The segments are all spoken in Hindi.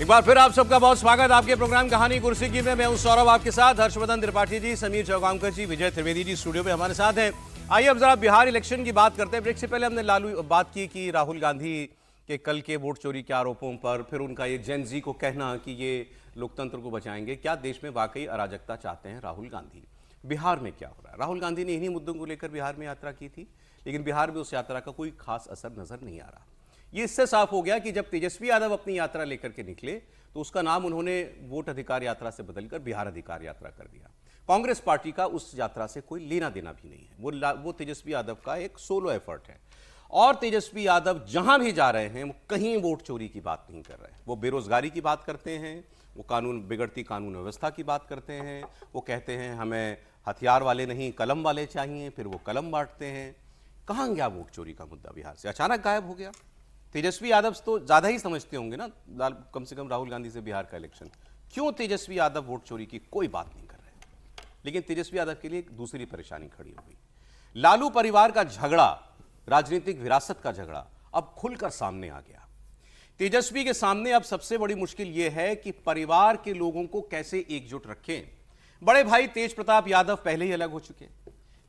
बार फिर आप सबका बहुत स्वागत आपके प्रोग्राम कहानी कुर्सी की में। मैं हूं सौरभ, आपके साथ हर्षवर्धन त्रिपाठी जी, समीर चौगांवकर जी, विजय त्रिवेदी जी स्टूडियो में हमारे साथ हैं। आइए अब जरा बिहार इलेक्शन की बात करते हैं। ब्रेक से पहले हमने बात की कि राहुल गांधी के कल के वोट चोरी के आरोपों पर, फिर उनका ये जेन जी को कहना कि ये लोकतंत्र को बचाएंगे। क्या देश में वाकई अराजकता चाहते हैं राहुल गांधी? बिहार में क्या हो रहा है? राहुल गांधी ने इन्हीं मुद्दों को लेकर बिहार में यात्रा की थी, लेकिन बिहार में उस यात्रा का कोई खास असर नजर नहीं आ रहा। ये इससे साफ हो गया कि जब तेजस्वी यादव अपनी यात्रा लेकर के निकले तो उसका नाम उन्होंने वोट अधिकार यात्रा से बदलकर बिहार अधिकार यात्रा कर दिया। कांग्रेस पार्टी का उस यात्रा से कोई लेना देना भी नहीं है। वो तेजस्वी यादव का एक सोलो एफर्ट है। और तेजस्वी यादव जहां भी जा रहे हैं वो कहीं वोट चोरी की बात नहीं कर रहे हैं। वो बेरोजगारी की बात करते हैं, वो बिगड़ती कानून व्यवस्था की बात करते हैं, वो कहते हैं हमें हथियार वाले नहीं कलम वाले चाहिए, फिर वो कलम बांटते हैं। कहां गया वोट चोरी का मुद्दा? बिहार से अचानक गायब हो गया। तेजस्वी यादव तो ज्यादा ही समझते होंगे ना, कम से कम राहुल गांधी से बिहार का इलेक्शन। क्यों तेजस्वी यादव वोट चोरी की कोई बात नहीं कर रहे? लेकिन तेजस्वी यादव के लिए एक दूसरी परेशानी खड़ी हो गई। लालू परिवार का झगड़ा, राजनीतिक विरासत का झगड़ा अब खुलकर सामने आ गया। तेजस्वी के सामने अब सबसे बड़ी मुश्किल यह है कि परिवार के लोगों को कैसे एकजुट रखें। बड़े भाई तेज प्रताप यादव पहले ही अलग हो चुके हैं।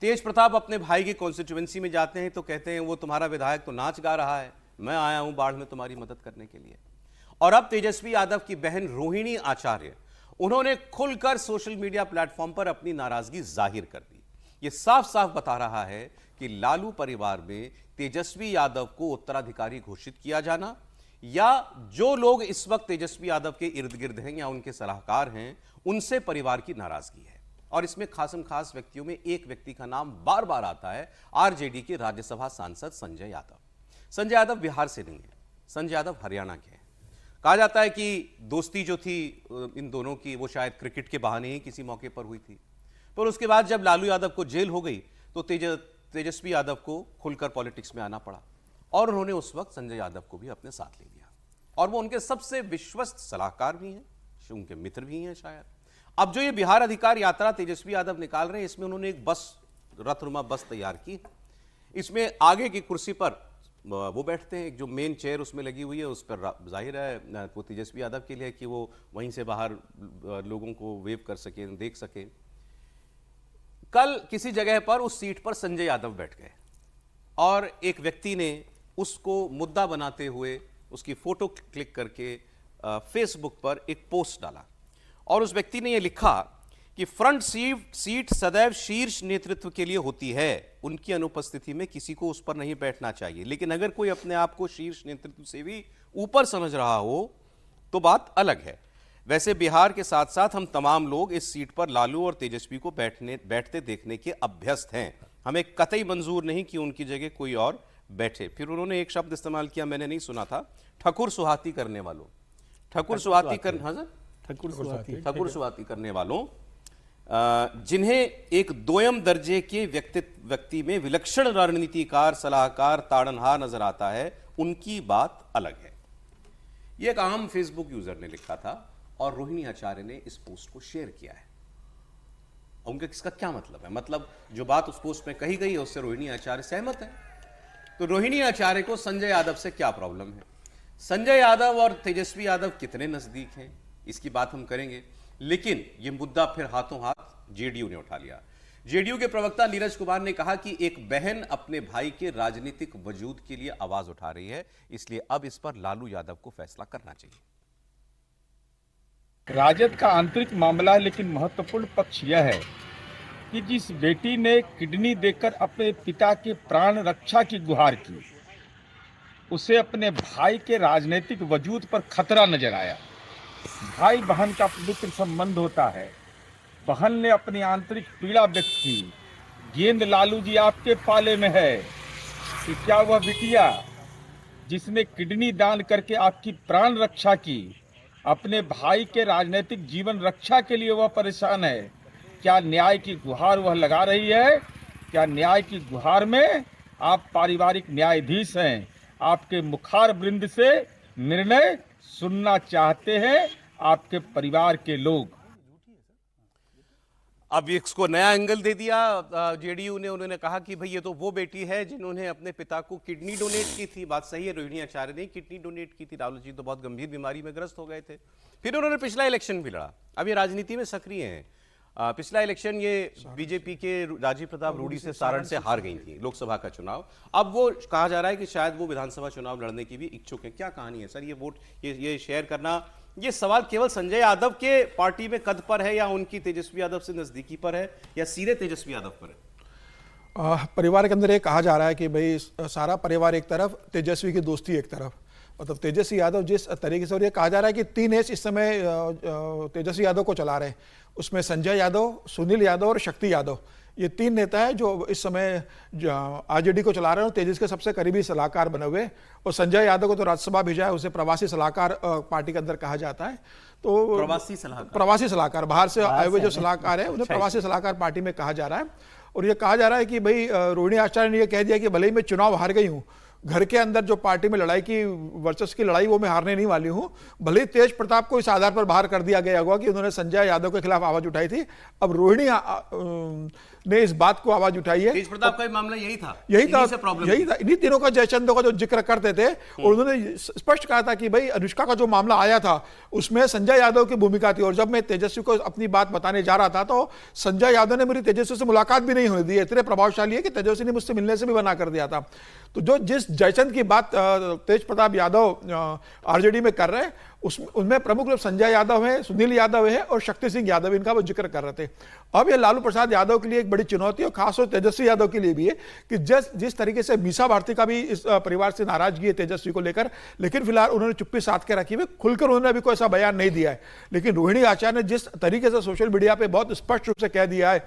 तेज प्रताप अपने भाई की कॉन्स्टिट्यूएंसी में जाते हैं तो कहते हैं वो तुम्हारा विधायक तो नाच गा रहा है, मैं आया हूं बाढ़ में तुम्हारी मदद करने के लिए। और अब तेजस्वी यादव की बहन रोहिणी आचार्य, उन्होंने खुलकर सोशल मीडिया प्लेटफॉर्म पर अपनी नाराजगी जाहिर कर दी। यह साफ साफ बता रहा है कि लालू परिवार में तेजस्वी यादव को उत्तराधिकारी घोषित किया जाना, या जो लोग इस वक्त तेजस्वी यादव के इर्द गिर्द हैं या उनके सलाहकार हैं, उनसे परिवार की नाराजगी है। और इसमें खासम खास व्यक्तियों में एक व्यक्ति का नाम बार बार आता है, आरजेडी के राज्यसभा सांसद संजय यादव। संजय यादव बिहार से नहीं है, संजय यादव हरियाणा के हैं। कहा जाता है कि दोस्ती जो थी इन दोनों की वो शायद क्रिकेट के बहाने ही किसी मौके पर हुई थी। पर उसके बाद जब लालू यादव को जेल हो गई तो तेजस्वी यादव को खुलकर पॉलिटिक्स में आना पड़ा, और उन्होंने उस वक्त संजय यादव को भी अपने साथ ले लिया। और वो उनके सबसे विश्वस्त सलाहकार भी हैं, उनके मित्र भी हैं शायद। अब जो ये बिहार अधिकार यात्रा तेजस्वी यादव निकाल रहे हैं, इसमें उन्होंने एक बस, रथनुमा बस तैयार की। इसमें आगे की कुर्सी पर वो बैठते हैं, एक जो मेन चेयर उसमें लगी हुई है उस पर जाहिर है वो तेजस्वी यादव के लिए कि वो वहीं से बाहर लोगों को वेव कर सके, देख सके। कल किसी जगह पर उस सीट पर संजय यादव बैठ गए और एक व्यक्ति ने उसको मुद्दा बनाते हुए उसकी फोटो क्लिक करके फेसबुक पर एक पोस्ट डाला। और उस व्यक्ति ने यह लिखा कि फ्रंट सीट सदैव शीर्ष नेतृत्व के लिए होती है, उनकी अनुपस्थिति में किसी को उस पर नहीं बैठना चाहिए। लेकिन अगर कोई अपने आप को शीर्ष नेतृत्व से भी ऊपर समझ रहा हो तो बात अलग है। वैसे बिहार के साथ साथ हम तमाम लोग इस सीट पर लालू और तेजस्वी को बैठते देखने के अभ्यस्त हैं। हमें कतई मंजूर नहीं कि उनकी जगह कोई और बैठे। फिर उन्होंने एक शब्द इस्तेमाल किया, मैंने नहीं सुना था, ठकुर सुहाती करने वालों। ठकुर सुहाती करने वालों, जिन्हें एक दोयम दर्जे के व्यक्ति में विलक्षण रणनीतिकार, सलाहकार, ताड़नहार नजर आता है, उनकी बात अलग है। यह एक आम फेसबुक यूजर ने लिखा था और रोहिणी आचार्य ने इस पोस्ट को शेयर किया है। उनका इसका क्या मतलब है? मतलब जो बात उस पोस्ट में कही गई है उससे रोहिणी आचार्य सहमत है। तो रोहिणी आचार्य को संजय यादव से क्या प्रॉब्लम है? संजय यादव और तेजस्वी यादव कितने नजदीक हैं, इसकी बात हम करेंगे। लेकिन यह मुद्दा फिर हाथों हाथ जेडीयू ने उठा लिया। जेडीयू के प्रवक्ता नीरज कुमार ने कहा कि एक बहन अपने भाई के राजनीतिक वजूद के लिए आवाज उठा रही है, इसलिए अब इस पर लालू यादव को फैसला करना चाहिए। राजद का आंतरिक मामला है, लेकिन महत्वपूर्ण पक्ष यह है कि जिस बेटी ने किडनी देकर अपने पिता के प्राण रक्षा की गुहार की, उसे अपने भाई के राजनीतिक वजूद पर खतरा नजर आया। भाई बहन का पवित्र संबंध होता है। बहन ने अपनी आंतरिक पीड़ा व्यक्त की। गेंद लालू जी आपके पाले में है कि क्या वह बिटिया जिसने किडनी दान करके आपकी प्राण रक्षा की, अपने भाई के राजनीतिक जीवन रक्षा के लिए वह परेशान है, क्या न्याय की गुहार वह लगा रही है? क्या न्याय की गुहार में आप पारिवारिक न्यायाधीश हैं? आपके मुखार वृंद से निर्णय सुनना चाहते हैं आपके परिवार के लोग। अब इसको नया एंगल दे दिया जेडीयू ने। उन्होंने कहा कि भाई ये तो वो बेटी है जिन्होंने अपने पिता को किडनी डोनेट की थी। बात सही है, रोहिणी आचार्य ने किडनी डोनेट की थी। लालू जी तो बहुत गंभीर बीमारी में ग्रस्त हो गए थे। फिर उन्होंने पिछला इलेक्शन भी लड़ा। अब ये राजनीति में सक्रिय हैं। पिछला इलेक्शन ये बीजेपी के राजीव प्रताप रूडी से सारण से हार गई थी लोकसभा का चुनाव। अब वो कहा जा रहा है कि शायद वो विधानसभा चुनाव लड़ने की भी इच्छुक है। क्या कहानी है सर? ये वोट ये शेयर करना, ये सवाल केवल संजय यादव के पार्टी में कद पर है या उनकी तेजस्वी यादव से नजदीकी पर है या सीधे तेजस्वी यादव पर है? परिवार के अंदर ये कहा जा रहा है कि भाई सारा परिवार एक तरफ, तेजस्वी की दोस्ती एक तरफ। मतलब तेजस्वी यादव जिस तरीके से, और ये कहा जा रहा है कि 3 एस इस समय तेजस्वी यादव को चला रहे हैं। उसमें संजय यादव, सुनील यादव और शक्ति यादव, ये 3 नेता हैं जो इस समय आरजेडी को चला रहे हैं और तेजस के सबसे करीबी सलाहकार बने हुए। और संजय यादव को तो राज्यसभा भेजा है, उसे प्रवासी सलाहकार पार्टी के अंदर कहा जाता है। तो प्रवासी सलाहकार बाहर से आए हुए जो सलाहकार है उन्हें प्रवासी सलाहकार पार्टी में कहा जा रहा है। और ये कहा जा रहा है कि भाई रोहिणी आचार्य ने यह कह दिया कि भले ही मैं चुनाव हार गई हूँ, घर के अंदर जो पार्टी में लड़ाई की, वर्चस्व की लड़ाई, वो मैं हारने नहीं वाली हूं। भले ही तेज प्रताप को इस आधार पर बाहर कर दिया गया होगा कि उन्होंने संजय यादव के खिलाफ आवाज उठाई थी। अब रोहिणी ने इस बात को आवाज उठाई है। तेज प्रताप का मामला यही था। इन्हीं तीनों का जयचंद का जो जिक्र करते थे और उन्होंने स्पष्ट कहा था कि भाई अनुष्का का जो मामला आया था उसमें संजय यादव की भूमिका थी। और जब मैं तेजस्वी को अपनी बात बताने जा रहा था तो संजय यादव ने मेरी तेजस्वी से मुलाकात भी नहीं होने दी। इतने प्रभावशाली है कि तेजस्वी ने मुझसे मिलने से भी मना कर दिया था। तो जो जिस जयचंद की बात तेज प्रताप यादव आरजेडी में कर रहे हैं उनमें प्रमुख रूप संजय यादव है, सुनील यादव है और शक्ति सिंह यादव, इनका वो जिक्र कर रहे थे। अब ये लालू प्रसाद यादव के लिए एक बड़ी चुनौती और खासतौर तेजस्वी यादव के लिए भी है कि जिस तरीके से मीसा भारती का भी इस परिवार से नाराजगी है तेजस्वी को लेकर, लेकिन फिलहाल उन्होंने चुप्पी साध के रखी है, खुलकर उन्होंने अभी कोई ऐसा बयान नहीं दिया है। लेकिन रोहिणी आचार्य ने जिस तरीके से सोशल मीडिया पर बहुत स्पष्ट रूप से कह दिया है,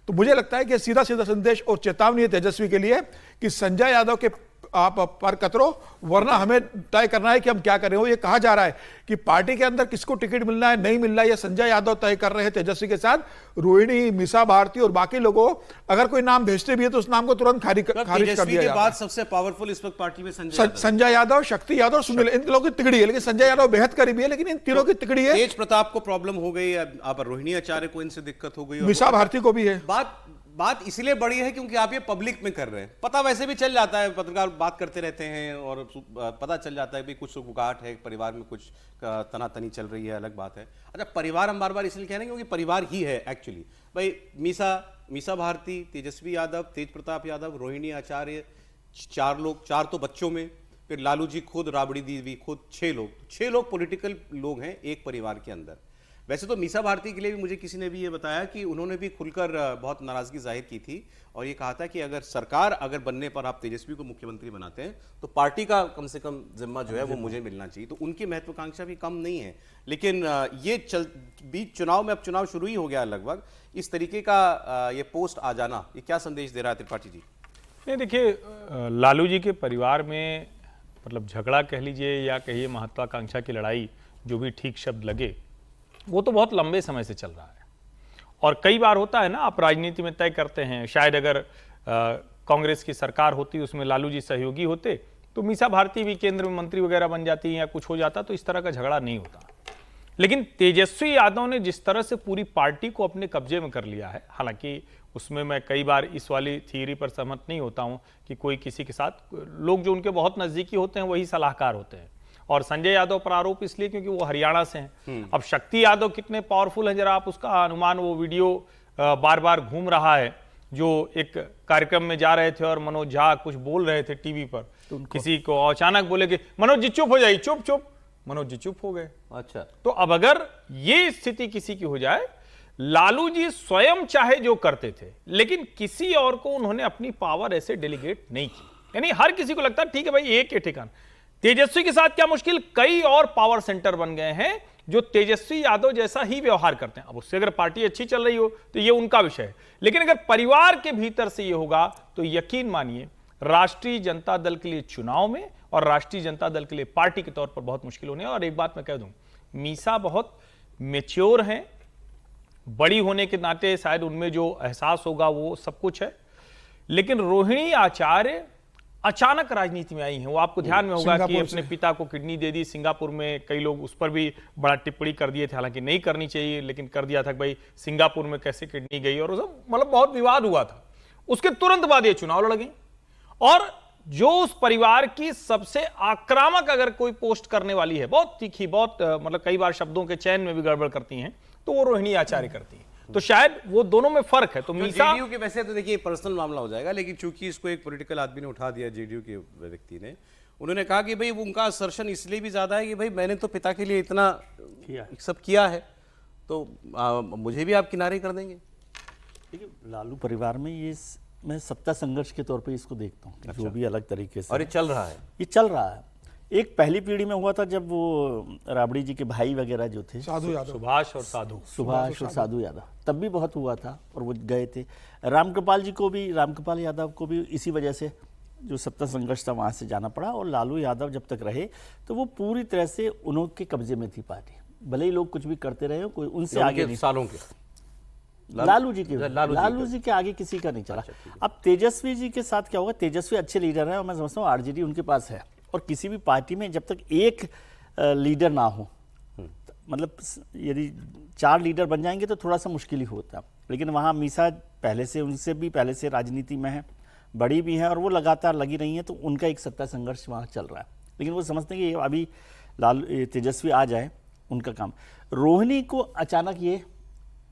तो मुझे लगता है कि सीधा सीधा संदेश और चेतावनी है तेजस्वी के लिए कि संजय यादव के आप पर कतरो, वरना हमें तय करना है कि हम क्या करें। ये कहा जा रहा है कि पार्टी के अंदर किसको टिकट मिलना है, नहीं मिलना है, ये संजय यादव तय कर रहे हैं तेजस्वी के साथ। रोहिणी, मीसा भारती और बाकी लोगों अगर कोई नाम भेजते भी है तो उस नाम को तुरंत खारिज कर दिया जाता है। सबसे पावरफुल इस वक्त पार्टी में संजय यादव, शक्ति यादव, सुनील, इन लोगों की तिकड़ी है। लेकिन संजय यादव बेहद करीबी है, लेकिन इन तीनों की तिकड़ी है। तेज प्रताप को प्रॉब्लम हो गई, अब रोहिणी आचार्य को इनसे दिक्कत हो गई, मीसा भारती को भी है। बात इसलिए बड़ी है क्योंकि आप ये पब्लिक में कर रहे हैं। पता वैसे भी चल जाता है, पत्रकार बात करते रहते हैं और पता चल जाता है कि कुछ रुकावट है, परिवार में कुछ तनातनी चल रही है, अलग बात है। अच्छा, परिवार हम बार बार इसलिए कह रहे हैं क्योंकि परिवार ही है एक्चुअली। भाई मीसा भारती, तेजस्वी यादव, तेज प्रताप यादव, रोहिणी आचार्य, 4 लोग, 4 तो बच्चों में, फिर लालू जी खुद, राबड़ी दीदी खुद, 6 लोग पॉलिटिकल लोग हैं एक परिवार के अंदर। वैसे तो मीसा भारती के लिए भी मुझे किसी ने भी ये बताया कि उन्होंने भी खुलकर बहुत नाराजगी जाहिर की थी और ये कहा था कि अगर सरकार बनने पर आप तेजस्वी को मुख्यमंत्री बनाते हैं तो पार्टी का कम से कम जिम्मा जो है वो मुझे मिलना चाहिए। तो उनकी महत्वाकांक्षा भी कम नहीं है। लेकिन ये बीच चुनाव में, अब चुनाव शुरू ही हो गया लगभग, इस तरीके का ये पोस्ट आ जाना, ये क्या संदेश दे रहा है त्रिपाठी जी? नहीं, देखिए, लालू जी के परिवार में मतलब झगड़ा कह लीजिए या कहिए महत्वाकांक्षा की लड़ाई, जो भी ठीक शब्द लगे, वो तो बहुत लंबे समय से चल रहा है। और कई बार होता है ना, आप राजनीति में तय करते हैं, शायद अगर कांग्रेस की सरकार होती, उसमें लालू जी सहयोगी होते तो मीसा भारती भी केंद्र में मंत्री वगैरह बन जाती या कुछ हो जाता, तो इस तरह का झगड़ा नहीं होता। लेकिन तेजस्वी यादव ने जिस तरह से पूरी पार्टी को अपने कब्जे में कर लिया है, हालांकि उसमें मैं कई बार इस वाली थियरी पर सहमत नहीं होता हूं कि कोई किसी के साथ, लोग जो उनके बहुत नजदीकी होते हैं वही सलाहकार होते हैं। और संजय यादव पर आरोप इसलिए क्योंकि वो हरियाणा से हैं। अब शक्ति यादव कितने पावरफुल हैं, जरा आप उसका अनुमान, वो वीडियो बार बार घूम रहा है जो एक कार्यक्रम में जा रहे थे और मनोज झा कुछ बोल रहे थे टीवी पर, तो किसी को अचानक बोले कि मनोज जी चुप हो जाइए, चुप, मनोज जी चुप हो गए। अच्छा, तो अब अगर ये स्थिति किसी की हो जाए, लालू जी स्वयं चाहे जो करते थे, लेकिन किसी और को उन्होंने अपनी पावर ऐसे डेलीगेट नहीं की। यानी हर किसी को लगता है ठीक है भाई, एक के ठिकान। तेजस्वी के साथ क्या मुश्किल, कई और पावर सेंटर बन गए हैं जो तेजस्वी यादव जैसा ही व्यवहार करते हैं। अब उससे अगर पार्टी अच्छी चल रही हो तो ये उनका विषय है, लेकिन अगर परिवार के भीतर से ये होगा तो यकीन मानिए राष्ट्रीय जनता दल के लिए चुनाव में और राष्ट्रीय जनता दल के लिए पार्टी के तौर पर बहुत मुश्किल होने। और एक बात मैं कह दूं, मीसा बहुत मैच्योर हैं, बड़ी होने के नाते शायद उनमें जो एहसास होगा वो सब कुछ है। लेकिन रोहिणी आचार्य अचानक राजनीति में आई हैं। वो आपको ध्यान में होगा कि सिंगापुर अपने से। पिता को किडनी दे दी। सिंगापुर में कई लोग उस पर भी बड़ा टिप्पणी कर दिए थे, हालांकि नहीं करनी चाहिए, लेकिन कर दिया था कि भाई सिंगापुर में कैसे किडनी गई, और सब मतलब बहुत विवाद हुआ था। उसके तुरंत बाद ये चुनाव लड़ गई, और जो उस परिवार की सबसे आक्रामक अगर कोई पोस्ट करने वाली है, बहुत तीखी, बहुत मतलब कई बार शब्दों के चयन में भी गड़बड़ करती हैं, तो वो रोहिणी आचार्य करती हैं। तो शायद वो दोनों में फर्क है। तो मीसा जेडीयू के वैसे तो देखिए पर्सनल मामला हो जाएगा, लेकिन चूंकि इसको एक पॉलिटिकल आदमी ने उठा दिया, जेडीयू के व्यक्ति ने, उन्होंने कहा कि भाई उनका असर्शन इसलिए भी ज्यादा है कि भाई मैंने तो पिता के लिए इतना सब किया है, तो मुझे भी आप किनारे कर देंगे। देखिए, लालू परिवार में मैं सत्ता संघर्ष के तौर पे इसको देखता हूँ, जो भी अलग तरीके से और ये चल रहा है। ये चल रहा है। एक पहली पीढ़ी में हुआ था जब वो राबड़ी जी के भाई वगैरह जो थे, साधु यादव, सुभाष और साधु, सुभाष और साधु यादव, तब भी बहुत हुआ था और वो गए थे। रामकृपाल यादव को भी इसी वजह से जो सत्ता संघर्ष था वहाँ से जाना पड़ा, और लालू यादव जब तक रहे तो वो पूरी तरह से उनके कब्जे में थी पार्टी, भले ही लोग कुछ भी करते रहे, कोई उनसे आगे नहीं। सालों के लालू जी के आगे किसी का नहीं चला। अब तेजस्वी जी के साथ क्या होगा? तेजस्वी अच्छे लीडर हैं और मैं समझता हूँ आरजेडी उनके पास है, और किसी भी पार्टी में जब तक एक लीडर ना हो, मतलब यदि 4 लीडर बन जाएंगे तो थोड़ा सा मुश्किल ही होता, लेकिन वहाँ मीसा पहले से, उनसे भी पहले से राजनीति में है, बड़ी भी हैं, और वो लगातार लगी रही हैं, तो उनका एक सत्ता संघर्ष वहाँ चल रहा है। लेकिन वो समझते हैं कि अभी तेजस्वी आ जाए, उनका काम। रोहिणी को अचानक ये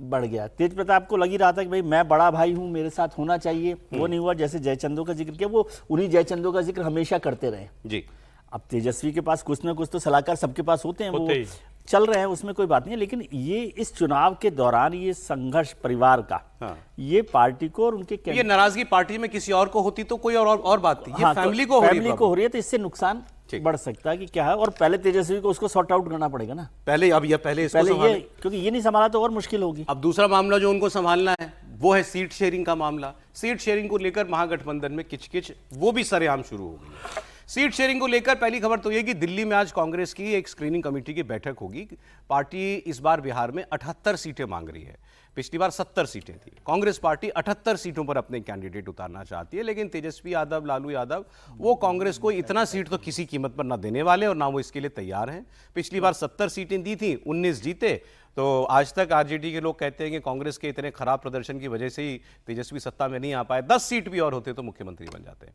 बढ़ गया। तेज प्रताप को लगी रहा था कि भाई मैं बड़ा भाई हूं, मेरे साथ होना चाहिए, वो नहीं हुआ। जैसे जयचंदो का जिक्र किया, वो उन्हीं जयचंदो का जिक्र हमेशा करते रहे जी। अब तेजस्वी के पास कुछ ना कुछ तो सलाहकार सबके पास होते हैं, वो होते ही। चल रहे हैं, उसमें कोई बात नहीं है। लेकिन ये इस चुनाव के दौरान ये संघर्ष परिवार का, ये पार्टी को और उनके ये नाराजगी पार्टी में किसी और को होती तो कोई और बात थी, ये फैमिली को हो रही है, तो इससे नुकसान बढ़ सकता है कि क्या है। और पहले तेजस्वी को उसको सॉर्ट आउट करना पड़ेगा ना, पहले इसको ये, क्योंकि ये नहीं संभाला तो और मुश्किल होगी। अब दूसरा मामला जो उनको संभालना है वो है सीट शेयरिंग का मामला। सीट शेयरिंग को लेकर महागठबंधन में किचकिच वो भी सरेआम शुरू हो गई है। सीट शेयरिंग को लेकर पहली खबर तो यह कि दिल्ली में आज कांग्रेस की एक स्क्रीनिंग कमेटी की बैठक होगी। पार्टी इस बार बिहार में 78 सीटें मांग रही है, पिछली बार 70 सीटें थी। कांग्रेस पार्टी 78 सीटों पर अपने कैंडिडेट उतारना चाहती है, लेकिन तेजस्वी यादव, लालू यादव, वो कांग्रेस को इतना सीट तो किसी कीमत पर ना देने वाले और ना वो इसके लिए तैयार हैं। पिछली बार 70 सीटें दी थी, 19 जीते। तो आज तक आरजेडी के लोग कहते हैं कि कांग्रेस के इतने खराब प्रदर्शन की वजह से ही तेजस्वी सत्ता में नहीं आ पाए। 10 सीट भी और होते तो मुख्यमंत्री बन जाते हैं।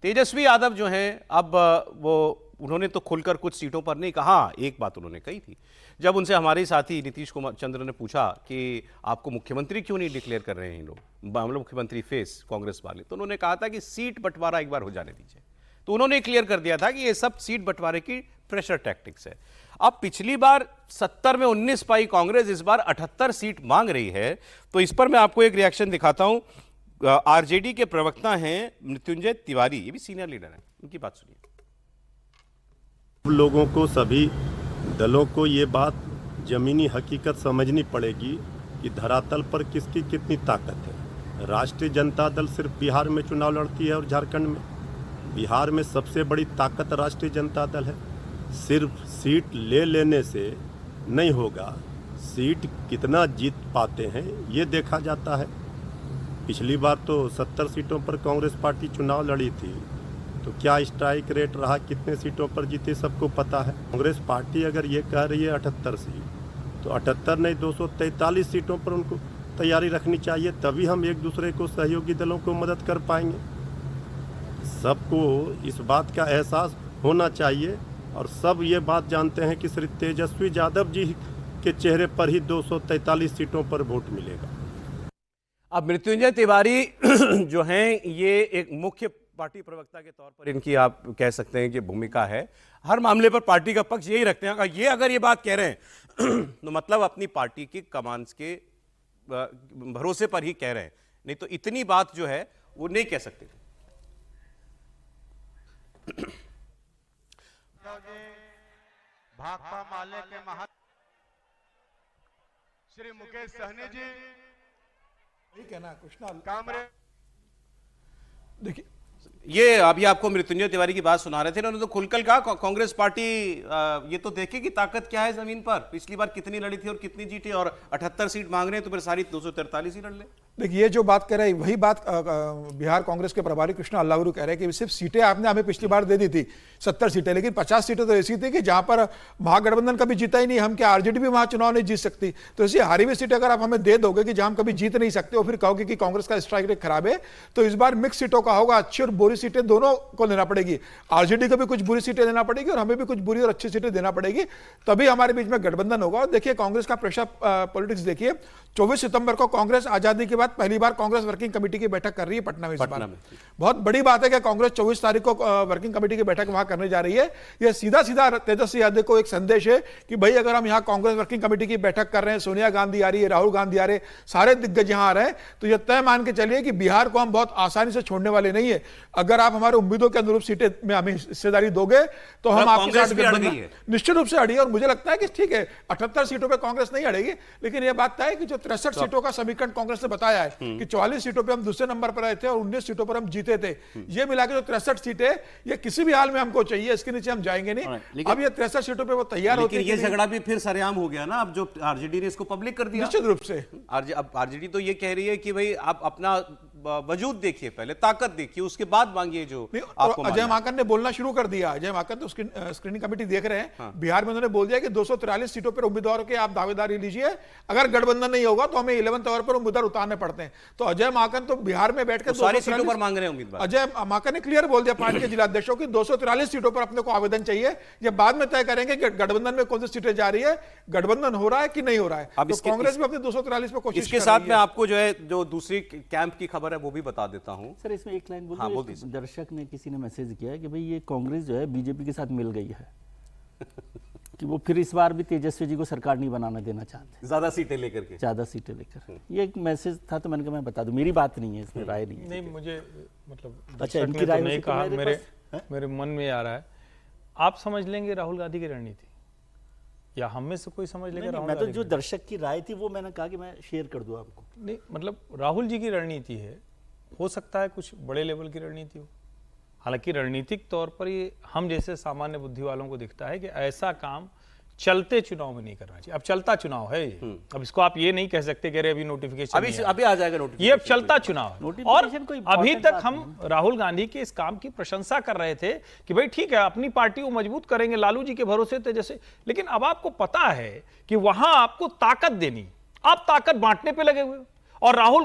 तेजस्वी यादव जो हैं, अब वो उन्होंने तो खुलकर कुछ सीटों पर नहीं कहा। एक बात उन्होंने कही थी, जब उनसे हमारे साथी नीतीश कुमार चंद्र ने पूछा कि आपको मुख्यमंत्री क्यों नहीं डिक्लेयर कर रहे हैं इन लोग, मतलब मुख्यमंत्री फेस कांग्रेस वाले, तो उन्होंने कहा था कि सीट बंटवारा एक बार हो जाने दीजिए। तो उन्होंने क्लियर कर दिया था कि ये सब सीट बंटवारे की प्रेशर टैक्टिक्स है। अब पिछली बार 70 में 19 पाई कांग्रेस, इस बार 78 सीट मांग रही है। तो इस पर मैं आपको एक रिएक्शन दिखाता हूं। आरजेडी के प्रवक्ता हैं मृत्युंजय तिवारी, ये भी सीनियर लीडर हैं, उनकी बात सुनिए। लोगों को, सभी दलों को ये बात जमीनी हकीकत समझनी पड़ेगी कि धरातल पर किसकी कितनी ताकत है। राष्ट्रीय जनता दल सिर्फ बिहार में चुनाव लड़ती है और झारखंड में। बिहार में सबसे बड़ी ताकत राष्ट्रीय जनता दल है। सिर्फ सीट ले लेने से नहीं होगा, सीट कितना जीत पाते हैं ये देखा जाता है। पिछली बार तो 70 सीटों पर कांग्रेस पार्टी चुनाव लड़ी थी, तो क्या स्ट्राइक रेट रहा, कितने सीटों पर जीते, सबको पता है। कांग्रेस पार्टी अगर ये कह रही है 78 सीट, तो 78 नहीं 243 सीटों पर उनको तैयारी रखनी चाहिए, तभी हम एक दूसरे को, सहयोगी दलों को मदद कर पाएंगे। सबको इस बात का एहसास होना चाहिए और सब ये बात जानते हैं कि श्री तेजस्वी यादव जी के चेहरे पर ही 243 सीटों पर वोट मिलेगा। अब मृत्युंजय तिवारी जो हैं, ये एक मुख्य पार्टी प्रवक्ता के तौर पर इनकी आप कह सकते हैं कि भूमिका है। हर मामले पर पार्टी का पक्ष यही रखते हैं। अगर ये बात कह रहे हैं तो मतलब अपनी पार्टी की कमांड्स के भरोसे पर ही कह रहे हैं, नहीं तो इतनी बात जो है वो नहीं कह सकते थे। भाकपा माले के महा श्री मुकेश सहनी जी, ठीक है ना, कृष्णा कामरे देखिए ये अभी आपको मृत्युंजय तिवारी की बात सुना रहे थे, उन्होंने तो खुलकर कहा कांग्रेस पार्टी ये तो देखे कि ताकत क्या है जमीन पर, पिछली बार कितनी लड़ी थी और कितनी जीती, और 78 सीट मांग रहे हैं तो फिर सारी 243 ही लड़ ले। देखिए ये जो बात कर रहे हैं वही बात बिहार कांग्रेस के प्रभारी कृष्णा अल्लावरू कह रहे हैं कि सिर्फ सीटें आपने हमें पिछली बार दे दी थी 70 सीटें, लेकिन 50 सीटें तो ऐसी थी कि जहां पर महागठबंधन कभी जीता ही नहीं, हम क्या आरजेडी भी वहां चुनाव नहीं जीत सकती। तो ऐसी हारी हुई सीटें अगर आप हमें दे दोगे कि जहां हम कभी जीत नहीं सकते और फिर कहोगे कि कांग्रेस का स्ट्राइक रेट खराब है, तो इस बार मिक्स सीटों का होगा, अच्छी और बुरी सीटें दोनों को लेना पड़ेगी। आरजेडी को भी कुछ बुरी सीटें देना पड़ेगी और हमें भी कुछ बुरी और अच्छी सीटें देना पड़ेगी, तभी हमारे बीच में गठबंधन होगा। और देखिए कांग्रेस का प्रेशर पॉलिटिक्स देखिए, 24 सितंबर को कांग्रेस आजादी के बाद पहली बार कांग्रेस वर्किंग कमेटी की बैठक कर रही है पटना में। इस बार बहुत बड़ी बात है कि कांग्रेस 24 तारीख को वर्किंग कमेटी की बैठक वहां करने जा रही है। यह सीधा सीधा तेजस्वी यादव को एक संदेश है कि भाई अगर हम यहां कांग्रेस वर्किंग कमेटी की बैठक कर रहे हैं, सोनिया गांधी आ रही है, राहुल गांधी आ रहे, सारे दिग्गज यहां आ रहे हैं, तो यह तय मान के चलिए कि बिहार को हम बहुत आसानी से छोड़ने वाले नहीं है। अगर आप हमारे उम्मीदों के अनुरूप सीटें में हमें हिस्सेदारी दोगे तो हम आपके साथ निश्चित रूप से अड़ी। और मुझे लगता है कि ठीक है 78 सीटों पर कांग्रेस नहीं अड़ेगी, लेकिन यह बात तय है कि जो 63 सीटों का समीकरण कांग्रेस ने बताया है कि 44 सीटों पे हम दूसरे नंबर पर आए थे और 19 सीटों पर हम जीते थे, ये मिला के जो 63 सीटें ये किसी भी हाल में हमको चाहिए, इसके नीचे हम जाएंगे नहीं। अब ये 63 सीटों पे वो तैयार होते हैं। ये झगड़ा भी फिर सरेआम हो गया ना, अब जो आरजेडी ने इसको पब्लिक कर दिया। निश्चित रूप से अब आरजेडी तो ये कह रही है कि भाई आप अपना वजूद देखिए, पहले ताकत देखिए, उसके बाद मांगिए जो आपको। अजय माकन ने बोलना शुरू कर दिया। अजय माकन तो स्क्रीनिंग कमेटी देख रहे हैं। बिहार में उन्होंने बोल दिया कि 243 सीटों पर उम्मीदवारों के आप दावेदारी लीजिए, अगर गठबंधन नहीं होगा तो हमें 11th आवर पर उम्मीदवार उतारने पड़ते हैं। तो अजय माकन तो बिहार में बैठकर सारी सीटों पर मांग रहे हैं उम्मीदवार। अजय माकन ने क्लियर बोल दिया पार्टी के जिलाध्यक्षों की 243 सीटों पर अपने को आवेदन चाहिए। ये बाद में तय करेंगे कि गठबंधन में कौन सी सीटें जा रही है, गठबंधन हो रहा है कि नहीं हो रहा है। अब कांग्रेस भी अपने 243 पर कोशिश। इसके साथ में आपको जो है जो दूसरी कैंप की खबर है वो भी बता देता हूं सर। इसमें एक लाइन बोल दीजिए। दर्शक ने किसी ने मैसेज किया है कि भाई ये कांग्रेस जो है बीजेपी के साथ मिल गई है कि वो फिर इस बार भी तेजस्वी जी को सरकार नहीं बनाना देना चाहते, ज्यादा सीटें लेकर के। ज्यादा सीटें लेकर। ये एक मैसेज था तो मैंने कहा मैं बता दूं, मेरी बात नहीं है इसमें, राय नहीं है। नहीं मुझे मतलब अच्छा दर्शक इनकी ने तो राय नहीं वैसे तो कहा, मेरे मन में आ रहा है। आप समझ लेंगे राहुल गांधी की रणनीति, या हम में से कोई समझ लेगा राहुल मैं तो गांधी जो दर्शक की राय थी वो मैंने कहा कि मैं शेयर कर दूं आपको। नहीं मतलब राहुल जी की रणनीति है, हो सकता है कुछ बड़े लेवल की रणनीति हो। हालांकि रणनीतिक तौर पर ये हम जैसे सामान्य बुद्धि वालों को दिखता है कि ऐसा काम चलते चुनाव में नहीं करना चाहिए। अब चलता चुनाव है ये, अब इसको आप ये नहीं कह सकते कि अभी नोटिफिकेशन अभी आ जाएगा नोटिफिकेशन। ये अब चलता चुनाव है। और कोई अभी तक हम राहुल गांधी के इस काम की प्रशंसा कर रहे थे कि भाई ठीक है अपनी पार्टी को मजबूत करेंगे लालू जी के भरोसे थे जैसे, लेकिन अब आपको पता है कि वहां आपको ताकत देनी, आप ताकत बांटने पे लगे हुए। और राहुल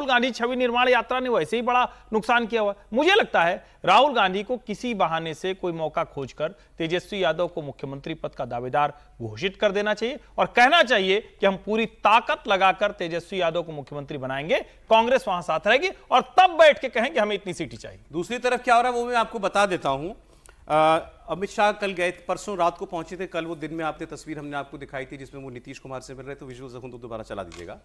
गांधी छवि निर्माण यात्रा ने वैसे ही बड़ा नुकसान किया हुआ। मुझे लगता है राहुल गांधी को किसी बहाने से कोई मौका खोजकर तेजस्वी यादव को मुख्यमंत्री पद का दावेदार घोषित कर देना चाहिए और कहना चाहिए कि हम पूरी ताकत लगाकर तेजस्वी यादव को मुख्यमंत्री बनाएंगे, कांग्रेस वहां साथ रहेगी और तब बैठ के कहेंगे हमें इतनी सीटें चाहिए। दूसरी तरफ क्या हो रहा है वो मैं आपको बता देता हूं। अमित शाह कल गए, परसों रात को पहुंचे थे, कल वो दिन में आपने तस्वीर हमने आपको दिखाई थी जिसमें वो नीतीश कुमार से मिल रहे थे, विजुअल्स देखो तो दोबारा चला दीजिएगा।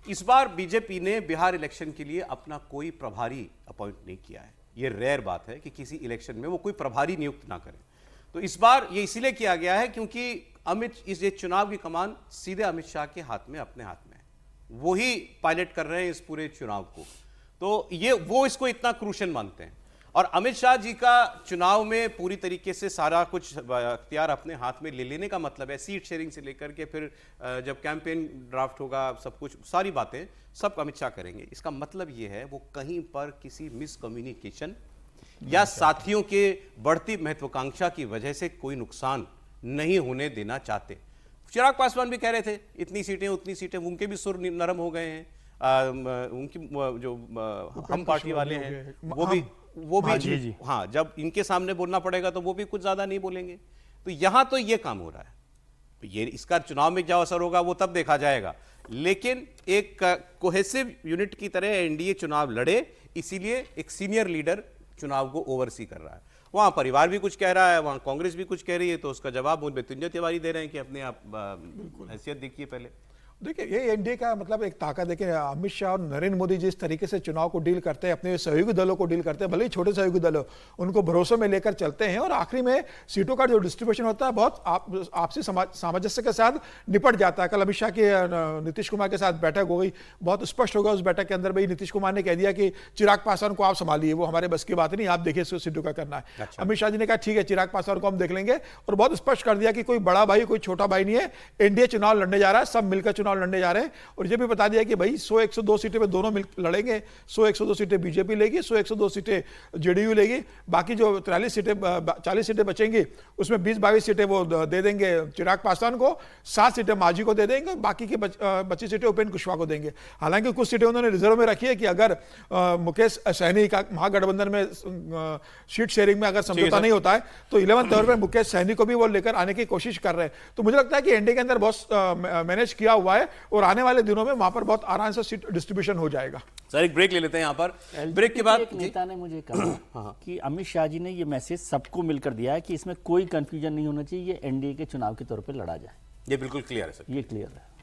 इस बार बीजेपी ने बिहार इलेक्शन के लिए अपना कोई प्रभारी अपॉइंट नहीं किया है। ये रेयर बात है कि किसी इलेक्शन में वो कोई प्रभारी नियुक्त ना करे। तो इस बार ये इसीलिए किया गया है क्योंकि ये चुनाव की कमान सीधे अमित शाह के हाथ में, अपने हाथ में है। वो ही पायलट कर रहे हैं इस पूरे चुनाव को, तो ये वो इसको इतना क्रूशल मानते हैं। और अमित शाह जी का चुनाव में पूरी तरीके से सारा कुछ अख्तियार अपने हाथ में ले लेने का मतलब है, सीट शेयरिंग से लेकर के फिर जब कैंपेन ड्राफ्ट होगा सब कुछ, सारी बातें सब अमित शाह करेंगे। इसका मतलब ये है वो कहीं पर किसी मिसकम्युनिकेशन या साथियों के बढ़ती महत्वाकांक्षा की वजह से कोई नुकसान नहीं होने देना चाहते। चिराग पासवान भी कह रहे थे इतनी सीटें उतनी सीटें, उनके भी सुर नरम हो गए हैं। उनकी जो हम पार्टी वाले हैं वो भी हाँ जब इनके सामने बोलना पड़ेगा तो वो भी कुछ ज्यादा नहीं बोलेंगे। तो यहां तो ये काम हो रहा है। तो ये इसका चुनाव में क्या असर होगा वो तब देखा जाएगा, लेकिन एक कोहेसिव यूनिट की तरह एनडीए चुनाव लड़े, इसीलिए एक सीनियर लीडर चुनाव को ओवरसी कर रहा है। वहां परिवार भी कुछ कह रहा है, वहां कांग्रेस भी कुछ कह रही है, तो उसका जवाब मृत्युंजय तिवारी दे रहे हैं कि अपने आप हैसियत देखिए पहले। देखिए ये एनडीए का मतलब एक ताकत। देखिए अमित शाह और नरेंद्र मोदी जिस तरीके से चुनाव को डील करते हैं, अपने सहयोगी दलों को डील करते हैं, भले ही छोटे सहयोगी दल हो, उनको भरोसे में लेकर चलते हैं और आखिरी में सीटों का जो डिस्ट्रीब्यूशन होता है बहुत आपसी सामंजस्य के साथ निपट जाता है। कल अमित शाह की नीतीश कुमार के साथ बैठक हो गई, बहुत स्पष्ट होगा उस बैठक के अंदर भाई नीतीश कुमार ने कह दिया कि चिराग पासवान को आप संभालिए, वो हमारे बस की बात नहीं, आप देखिए सीटों का करना है। अमित शाह जी ने कहा ठीक है चिराग पासवान को हम देख लेंगे, और बहुत स्पष्ट कर दिया कि कोई बड़ा भाई कोई छोटा भाई नहीं है, एनडीए चुनाव लड़ने जा रहा है, सब मिलकर चुनाव लड़ने जा रहे हैं। और ये भी बता दिया कि भाई 100-102 सीटें में दोनों मिल लड़ेंगे, 100-102 सीटें बीजेपी लेगी, 100-102 सीटें जेडीयू लेगी, बाकी जो 40 सीटें बचेंगी उसमें 20-22 सीटें वो दे देंगे चिराग पासवान को, 7 सीटें मांझी को दे देंगे, बाकी की बची सीटें उपेंद्र कुशवाहा को देंगे। हालांकि कुछ सीटें उन्होंने रिजर्व में रखी है कि अगर मुकेश सहनी का महागठबंधन में सीट शेयरिंग में अगर समझौता नहीं होता है तो 11th आवर में मुकेश सहनी को भी वो लेकर आने की कोशिश कर रहे हैं। तो मुझे लगता है कि एनडीए के अंदर बहुत मैनेज किया हुआ है और आने वाले दिनों में वहां पर बहुत आराम से सीट डिस्ट्रीब्यूशन हो जाएगा। सर एक ब्रेक ले लेते हैं यहाँ पर, ब्रेक के बाद एक नेता ने मुझे कहा कि अमित शाह जी ने ये मैसेज सबको मिलकर दिया है कि इसमें कोई कंफ्यूजन नहीं होना चाहिए, ये एनडीए के चुनाव के तौर पे लड़ा जाए। ये बिल्कुल क्लियर है सर, ये क्लियर है।